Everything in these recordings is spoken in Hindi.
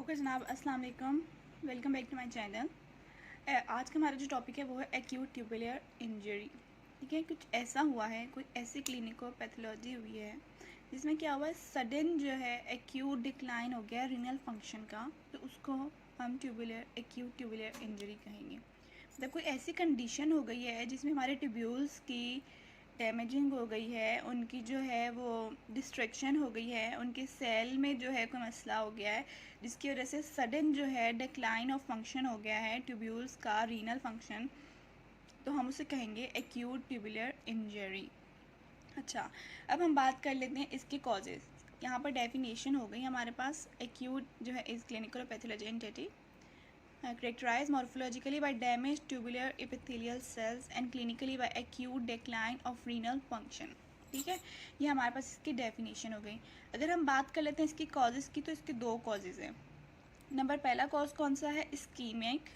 ओके जनाब, अस्सलाम वालेकुम, welcome back to my channel. आज का हमारा जो टॉपिक है वो है एक्यूट ट्यूबुलर इंजरी। ठीक है, कुछ ऐसा हुआ है, कोई ऐसी क्लिनिको पैथोलॉजी हुई है जिसमें क्या हुआ है, सडन जो है एक्यूट डिक्लाइन हो गया रीनल फंक्शन का, तो उसको हम एक्यूट ट्यूबुलर इंजरी कहेंगे। मतलब कोई ऐसी कंडीशन हो गई है जिसमें हमारे ट्यूब्यूल्स की डैमेजिंग हो गई है, उनकी जो है वो डिस्ट्रैक्शन हो गई है, उनके सेल में जो है कोई मसला हो गया है जिसकी वजह से सडन जो है डिक्लाइन ऑफ फंक्शन हो गया है ट्यूब्यूल्स का, रीनल फंक्शन, तो हम उसे कहेंगे एक्यूट ट्यूबुलर इंजरी। अच्छा, अब हम बात कर लेते हैं इसके कॉजेज़। यहाँ पर डेफिनेशन हो गई हमारे पास। एक्यूट जो है इस clinical pathology entity characterized morphologically by damaged tubular epithelial cells and clinically by acute decline of renal function। ठीक है, ये हमारे पास इसकी डेफिनेशन हो गई। अगर हम बात कर लेते हैं इसकी कॉजेज़ की, तो इसके दो कॉजेज़ हैं। नंबर पहला कॉज कौन सा है, ischemic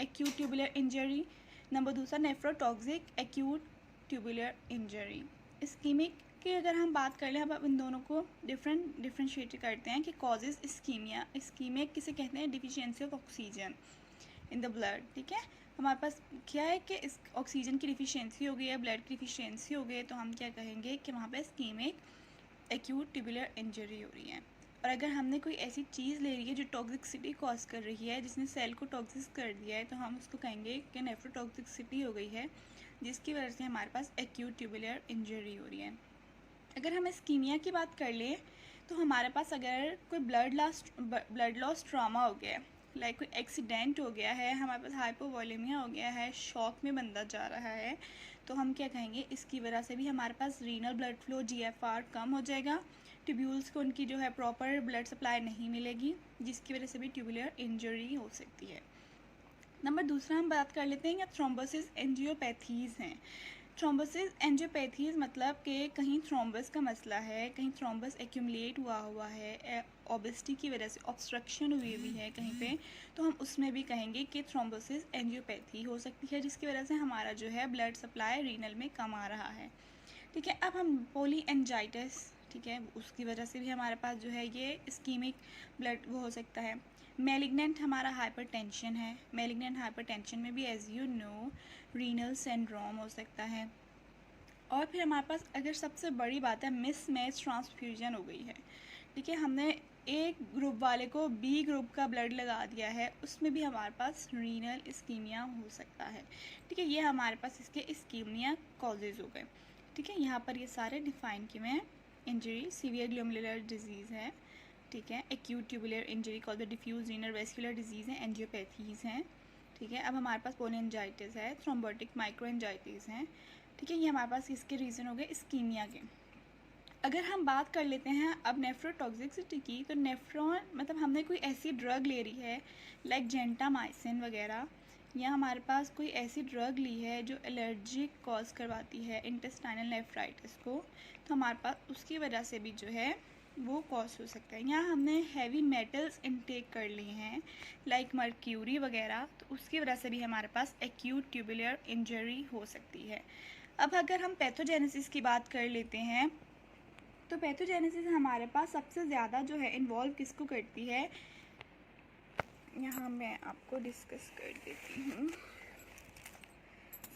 acute tubular injury. Number दूसरा nephrotoxic acute tubular injury. Ischemic की अगर हम बात कर लें, अब इन दोनों को डिफ्रेंशिएट करते हैं कि कॉजेज़ इस्कीमिया। इस्कीमिक किसे कहते हैं, deficiency of oxygen in the blood. ठीक है, हमारे पास क्या है कि इस ऑक्सीजन की डिफिशियंसी हो गई है, ब्लड की डिफिशियंसी हो गई है, तो हम क्या कहेंगे कि वहाँ पे इस्कीमिक एक्यूट ट्यूबुलर इंजरी हो रही है। और अगर हमने कोई ऐसी चीज़ ले रही है जो टॉक्सिसिटी कॉज कर रही है, जिसने सेल को टॉक्सिस कर दिया है, तो हम उसको कहेंगे कि नेफ्रोटॉक्सिसिटी हो गई है, जिसकी वजह से हमारे पास एक्यूट ट्यूबुलर इंजरी हो रही है। अगर हम इस्कीमिया की बात कर लें, तो हमारे पास अगर कोई ब्लड लॉस ट्रॉमा हो गया है, लाइक कोई एक्सीडेंट हो गया है, हमारे पास हाइपोवोलेमिया हो गया है, शॉक में बंदा जा रहा है, तो हम क्या कहेंगे, इसकी वजह से भी हमारे पास रीनल ब्लड फ्लो GFR कम हो जाएगा, ट्यूब्यूल्स को उनकी जो है प्रॉपर ब्लड सप्लाई नहीं मिलेगी, जिसकी वजह से भी ट्यूबुलर इंजरी हो सकती है। नंबर दूसरा हम बात कर लेते हैं या थ्रोम्बोसिस एंजियोपैथीज़ हैं। थ्रोम्बोसिस एंजियोपैथीज़ मतलब कि कहीं थ्रोम्बस का मसला है, कहीं थ्रोम्बस एक्यूमुलेट हुआ है, ओबेसिटी की वजह से ऑब्स्ट्रक्शन हुई है कहीं पे, तो हम उसमें भी कहेंगे कि थ्रोम्बोसिस एंजियोपैथी हो सकती है, जिसकी वजह से हमारा जो है ब्लड सप्लाई रीनल में कम आ रहा है। ठीक है, अब हम पोली एंजाइटिस, ठीक है, उसकी वजह से भी हमारे पास जो है ये इस्कीमिक ब्लड वो हो सकता है। मेलिग्नेंट हमारा हाइपरटेंशन है, मेलिग्नेंट हाइपरटेंशन में भी as you know renal syndrome हो सकता है। और फिर हमारे पास अगर सबसे बड़ी बात है, मिसमैच ट्रांसफ्यूजन हो गई है। ठीक है, हमने एक ग्रुप वाले को बी ग्रुप का ब्लड लगा दिया है, उसमें भी हमारे पास रीनल इस्कीमिया हो सकता है। ठीक है, ये हमारे पास इसके इस्कीमिया कॉजेज़ हो गए। ठीक है, यहाँ पर ये सारे डिफाइन किए हैं। इंजरी सीवियर ग्लोमेरुलर डिजीज़ है, ठीक है, acute tubular injury called the diffuse renal vascular disease है, एंजियोपैथीज़ हैं। ठीक है, अब हमारे पास पोलिएंजाइटिस है, थ्रोम्बोटिक माइक्रोएंजाइटिस हैं। ठीक है, ये हमारे पास इसके रीज़न हो गए इस्कीमिया के। अगर हम बात कर लेते हैं अब नेफ्रोटॉक्सिसिटी की, तो नेफ्रॉन मतलब हमने कोई ऐसी ड्रग ले रही है लाइक जेंटामाइसिन वगैरह, या हमारे पास कोई ऐसी ड्रग ली है जो एलर्जिक कॉज करवाती है इंटेस्टाइनल नेफ्राइटिस को, तो हमारे पास उसकी वजह से भी जो है वो कॉज हो सकता है। यहाँ हमने हैवी मेटल्स इनटेक कर लिए हैं लाइक मर्क्यूरी वगैरह, तो उसकी वजह से भी हमारे पास एक्यूट ट्यूबुलर इंजरी हो सकती है। अब अगर हम पैथोजेनेसिस की बात कर लेते हैं, तो पैथोजेनेसिस हमारे पास सबसे ज़्यादा जो है इन्वॉल्व किसको करती है, यहाँ मैं आपको डिस्कस कर देती हूँ।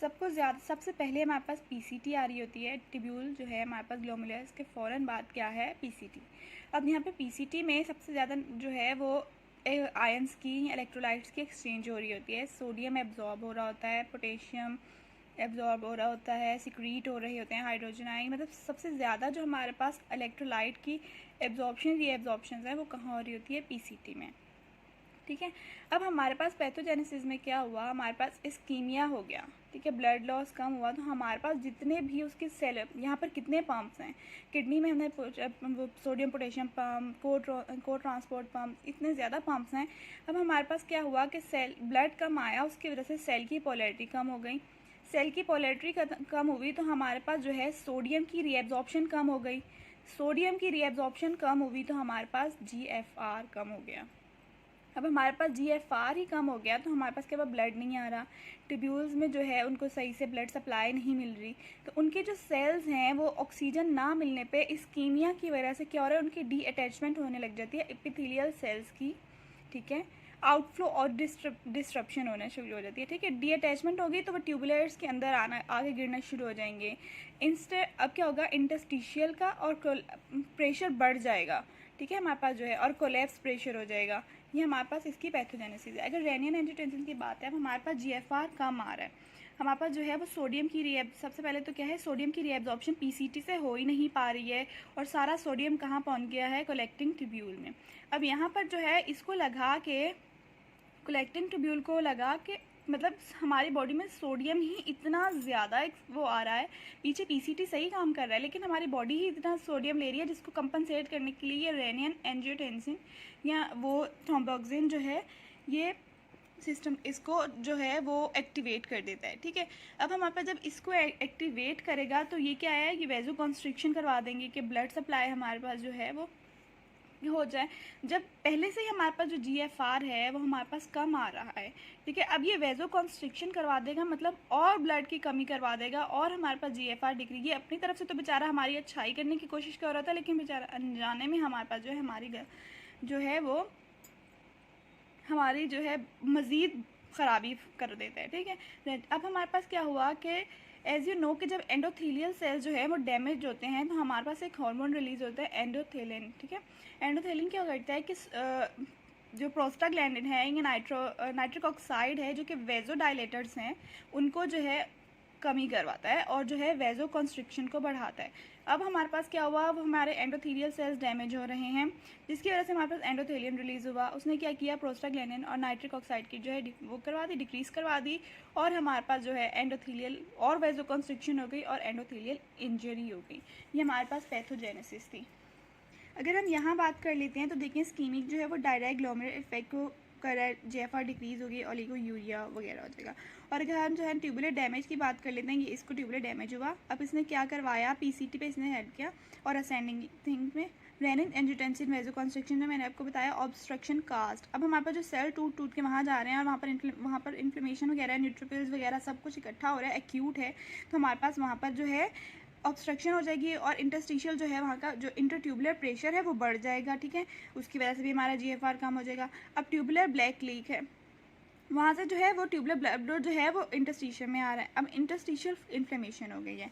सबसे पहले हमारे पास पीसीटी आ रही होती है, ट्यूब्यूल जो है हमारे पास ग्लोमेरुलस के फ़ौरन बाद क्या है, पीसीटी। अब यहाँ पे पीसीटी में सबसे ज़्यादा जो है वो आयंस की, इलेक्ट्रोलाइट्स की एक्सचेंज हो रही होती है, सोडियम एब्जॉर्ब हो रहा होता है, पोटेशियम एब्जॉर्ब हो रहा होता है, सिक्रीट हो रहे होते हैं हाइड्रोजन आयन। मतलब सबसे ज़्यादा जो हमारे पास इलेक्ट्रोलाइट की एब्जॉर्प्शन, रीएब्जॉर्प्शन है, वो कहाँ हो रही होती है, पीसीटी में। ठीक है, अब हमारे पास पैथोजेनेसिस में क्या हुआ, हमारे पास इस्कीमिया हो गया, ठीक है, ब्लड लॉस कम हुआ, तो हमारे पास जितने भी उसके सेल, यहाँ पर कितने पंप्स हैं, किडनी में हमने सोडियम पोटेशियम पम्प, को ट्रांसपोर्ट पम्प, इतने ज़्यादा पंप्स हैं। अब हमारे पास क्या हुआ कि सेल ब्लड कम आया, उसकी वजह से सेल की पोलैरिटी कम हो गई, सेल की पोलैरिटी कम हुई, तो हमारे पास जो है सोडियम की रीएब्जॉर्प्शन कम हो गई, सोडियम की रीएब्जॉर्प्शन कम हुई तो हमारे पास GFR कम हो गया। अब हमारे पास GFR ही कम हो गया, तो हमारे पास क्या हुआ, ब्लड नहीं आ रहा, ट्यूब्यूल्स में जो है उनको सही से ब्लड सप्लाई नहीं मिल रही, तो उनके जो सेल्स हैं वो ऑक्सीजन ना मिलने पे इस्कीमिया की वजह से क्या हो रहा है, उनकी डी अटैचमेंट होने लग जाती है एपिथेलियल सेल्स की ठीक है, आउटफ्लो और डिस्ट्रप्शन होना शुरू हो जाती है, ठीक है। डी अटैचमेंट होगी तो वो ट्यूबुलर्स के अंदर आगे गिरना शुरू हो जाएंगे। इंस्टेड अब क्या होगा, इंटरस्टिशियल का और प्रेशर बढ़ जाएगा, ठीक है हमारे पास जो है, और कोलैप्स प्रेशर हो जाएगा। ये हमारे पास इसकी पैथोजेनेसिस है। अगर रेनियन एंजियोटेंसिन की बात है, अब हमारे पास GFR कम आ रहा है, हमारे पास जो है वो सोडियम की सबसे पहले तो क्या है, सोडियम की रीएब्जॉर्प्शन PCT से हो ही नहीं पा रही है, और सारा सोडियम कहाँ पहुँच गया है, कलेक्टिंग ट्यूब्यूल में। अब यहाँ पर जो है इसको लगा के, कलेक्टिंग ट्यूब्यूल को लगा के, मतलब हमारी बॉडी में सोडियम ही इतना ज़्यादा वो आ रहा है, पीछे PCT सही काम कर रहा है लेकिन हमारी बॉडी ही इतना सोडियम ले रही है, जिसको कंपनसेट करने के लिए ये रेनियन एंजियोटेंसिन या वो थ्रोम्बोक्सिन जो है, ये सिस्टम इसको जो है वो एक्टिवेट कर देता है, ठीक है। अब हमारे पास जब इसको एक्टिवेट करेगा तो ये क्या है, ये वेजो कॉन्स्ट्रिक्शन करवा देंगे कि ब्लड सप्लाई हमारे पास जो है वो हो जाए। जब पहले से ही हमारे पास जो GFR है वो हमारे पास कम आ रहा है, ठीक है, अब ये वेजो कॉन्स्ट्रिक्शन करवा देगा, मतलब और ब्लड की कमी करवा देगा, और हमारे पास GFR डिक्रीज। ये अपनी तरफ से तो बेचारा हमारी अच्छाई करने की कोशिश कर रहा था, लेकिन बेचारा अनजाने में हमारे पास जो है हमारी जो है वो हमारी जो है मज़ीद ख़राबी कर देता है, ठीक है। अब हमारे पास क्या हुआ कि एज़ यू नो कि जब एंडोथेलियल सेल्स जो है वो डैमेज होते हैं तो हमारे पास एक हार्मोन रिलीज़ होता है एंडोथेलिन, ठीक है। एंडोथेलिन क्या करता है कि जो प्रोस्टाग्लैंडिन है या नाइट्रिक ऑक्साइड है, जो कि वेजोडाइलेटर्स हैं, उनको जो है कमी करवाता है और जो है वेजो कॉन्स्ट्रिक्शन को बढ़ाता है। अब हमारे पास क्या हुआ, वो हमारे एंडोथेलियल सेल्स डैमेज हो रहे हैं, जिसकी वजह से हमारे पास एंडोथेलियन रिलीज़ हुआ। उसने क्या किया, प्रोस्टाग्लैंडिन और नाइट्रिक ऑक्साइड की जो है वो करवा दी, डिक्रीज़ करवा दी, और हमारे पास जो है एंडोथेलियल और वेजो कॉन्स्ट्रिक्शन हो गई और एंडोथेलियल इंजरी हो गई। ये हमारे पास पैथोजेनेसिस थी। अगर हम यहाँ बात कर लेते हैं तो देखिए स्कीमिक जो है वो डायरेक्ट ग्लोमेरुलर इफेक्ट को कर रहा है, GFR डिक्रीज़ होगी, ओलिगोयूरिया वगैरह हो जाएगा। और अगर हम जो है ट्यूबुलर डैमेज की बात कर लेते हैं, ये इसको ट्यूबुलर डैमेज हुआ, अब इसने क्या करवाया, PCT पे इसने हेल्प किया, और असेंडिंग थिंग में रेनिन एंजियोटेंसिन वेजो कॉन्स्ट्रिक्शन में मैंने आपको बताया ऑब्स्ट्रक्शन कास्ट। अब हमारे पास जो सेल टूट के वहाँ जा रहे हैं और वहाँ पर इन्फ्लेमेशन वगैरह, न्यूट्रोफिल्स वगैरह सब कुछ इकट्ठा हो रहा है, एक्यूट है, तो हमारे पास वहाँ पर जो है ऑब्स्ट्रक्शन हो जाएगी, और इंटरस्टिशियल जो है वहाँ का जो इंटरट्यूबुलर प्रेशर है वो बढ़ जाएगा, ठीक है। उसकी वजह से भी हमारा GFR कम हो जाएगा। अब ट्यूबुलर ब्लैक लीक है, वहाँ से जो है वो ट्यूबुलर ब्लड जो है वो इंटरस्टिशियल में आ रहा है, अब इंटरस्टिशियल इन्फ्लेमेशन हो गई है।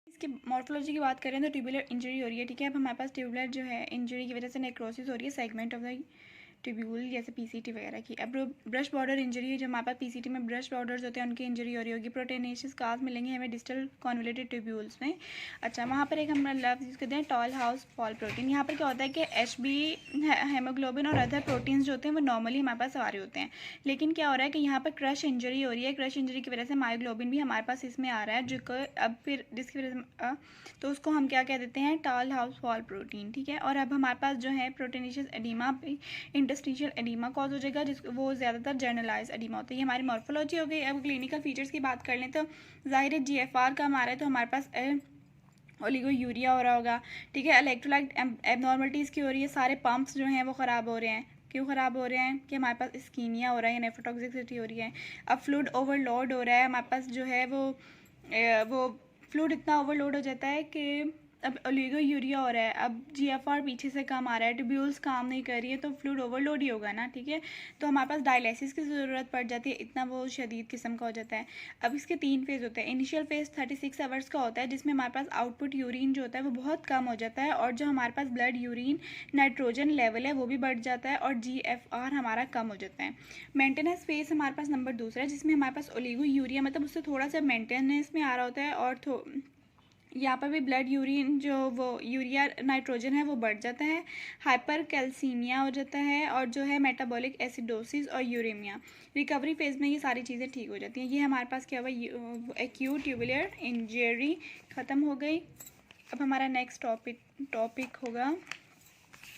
इसकी मॉर्फोलॉजी की बात करें तो ट्यूबुलर इंजरी हो रही है, ठीक है। अब हमारे पास ट्यूबुलर जो है इंजरी की वजह से नेक्रोसिस हो रही है सेगमेंट ऑफ द ट्यूब्यूल, जैसे PCT वगैरह की। अब ब्रश बॉर्डर इंजरी है, जो हमारे पास PCT में ब्रश बॉर्डर्स होते हैं उनकी इंजरी हो रही होगी। प्रोटेनेशियस स्कार्स मिलेंगे हमें डिस्टल कॉन्वोल्यूटेड ट्यूब्यूल्स में। अच्छा, वहाँ पर एक हम लफ्ज़ यूज़ करते हैं टॉल हाउस फॉल प्रोटीन। यहाँ पर क्या होता है कि HB हेमोग्लोबिन और अदर प्रोटीन्स जो होते हैं वो नॉर्मली हमारे पास आ रहे होते हैं, लेकिन क्या हो रहा है कि यहाँ पर क्रश इंजरी हो रही है, क्रश इंजरी की वजह से मायोग्लोबिन भी हमारे पास इसमें आ रहा है, जो अब फिर जिसकी वजह से तो उसको हम क्या कह देते हैं, टॉल हाउस फॉल प्रोटीन, ठीक है। और अब हमारे पास जो है प्रोटेनेशियस एडिमा, इंटरस्टिशियल एडिमा कॉज हो जाएगा, जिस वो ज़्यादातर जर्नलाइज एडिमा होता है। ये हमारी मॉर्फोलॉजी हो गई। अब क्लिनिकल फीचर्स की बात कर लें तो ज़ाहिर है GFR कम आ रहा है तो हमारे पास ओलिगोयूरिया हो रहा होगा, ठीक है। इलेक्ट्रोलाइट एबनॉर्मलिटीज़ की हो रही है, सारे पंप्स जो हैं वो ख़राब हो रहे हैं। क्यों ख़राब हो रहे हैं कि हमारे पास इस्कीमिया हो रहा है, नेफ्रोटॉक्सिसिटी हो रही है। अब फ्लूइड ओवरलोड हो रहा है, हमारे पास जो है वो फ्लूइड इतना ओवरलोड हो जाता है कि अब ओलिगोयूरिया हो रहा है, अब GFR पीछे से कम आ रहा है, ट्यूब्यूल्स काम नहीं कर रही है, तो फ्लूइड ओवरलोड ही होगा ना, ठीक है। तो हमारे पास डायलिसिस की ज़रूरत पड़ जाती है, इतना वो शदीद किस्म का हो जाता है। अब इसके 3 फेज़ होते हैं। इनिशियल फेज़ 36 आवर्स का होता है, जिसमें हमारे पास आउटपुट यूरिन जो होता है वो बहुत कम हो जाता है, और जो हमारे पास ब्लड यूरिन नाइट्रोजन लेवल है वो भी बढ़ जाता है, और GFR हमारा कम हो जाता है। मेंटेनेंस फेज़ हमारे पास नंबर दूसरा है, जिसमें हमारे पास ओलिगोयूरिया मतलब उससे थोड़ा सा मेंटेनेंस में आ रहा होता है, और यहाँ पर भी ब्लड यूरिन जो वो यूरिया नाइट्रोजन है वो बढ़ जाता है, हाइपर कैल्सीमिया हो जाता है, और जो है मेटाबॉलिक एसिडोसिस और यूरेमिया। रिकवरी फेज़ में ये सारी चीज़ें ठीक हो जाती हैं। ये हमारे पास क्या हुआ, एक्यूट ट्यूबुलर इंजरी ख़त्म हो गई। अब हमारा नेक्स्ट टॉपिक होगा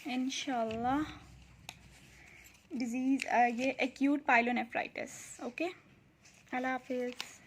इंशाल्लाह डिजीज़, ये एक्यूट पाइलोनेफ्राइटिस। ओके, अल्लाह हाफिज़।